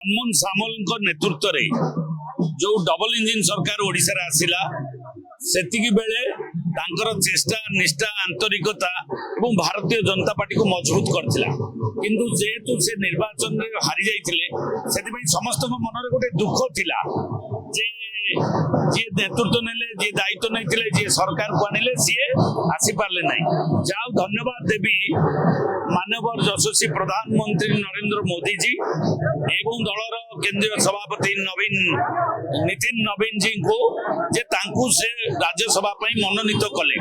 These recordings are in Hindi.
मनमोहन सामल नेतृत्व में जो डबल इंजिन सरकार ओडिशा रे आसिला सेतिकी बेले तांकर चेष्टा निष्ठा आंतरिकता और भारतीय जनता पार्टी को मजबूत करथिला किंतु जेहेतु से निर्वाचन रे हारि जाइथिले सेति समस्त मन रे गोटे दुख थिला जे जी नेतृत्व नेले जी दायित्व नहीं जी सरकार को आनिले सी आसी पारले नहीं जाओ धन्यवाद देवी माननीय यशस्वी प्रधानमंत्री नरेंद्र मोदी जी एवं दलर केंद्रीय सभापति नितिन नवीन जी को जे तांकु से राज्यसभा मनोनीत कले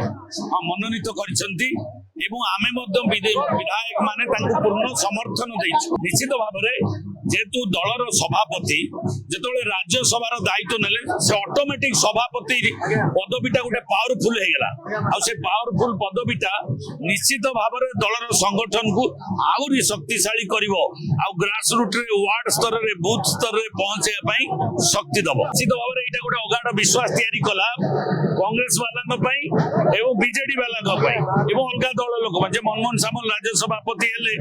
मनोनीत करिसंती एवं आमे मध्य विधायक माने तांकु पूर्ण समर्थन दैछु निश्चित भाव में जेतु दलर सभापति जेतोले राज्यसभा दायित्व नेले से ऑटोमेटिक सभापति पदवीटा गोटे पावरफुल हो गला आ से पावरफुल पदवीटा निश्चित भाव में दलर संगठन को आउरी शक्तिशाली करिवो आ ग्रास रूट रे वार्ड स्तर रे बूथ स्तर रे पहुंचे पई शक्ति दबो निश्चित भाव में एटा गोटे अगाध विश्वास तैयारी कला कांग्रेस वाला पई एवं बीजेडी वाला पई एवं अलगा दल लोक जे मनमोहन सामल राज्य सभापति हेले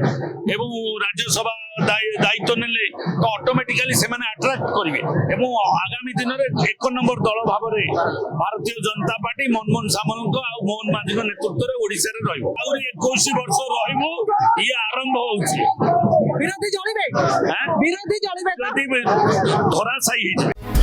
एवं राज्यसभा दायित्व नेले तो ऑटोमेटिकली से माने अट्रैक्ट करिवे एवं आगामी दिन रे एक नंबर दल भाव में भारतीय जनता पार्टी मनमोहन सामल को आ मोहन माझी को नेतृत्व रे ओडिसा रे रहइबो और 21 वर्ष रहइबो ये आरंभ होउची विरोधी जळिबे धराशायी धराशायी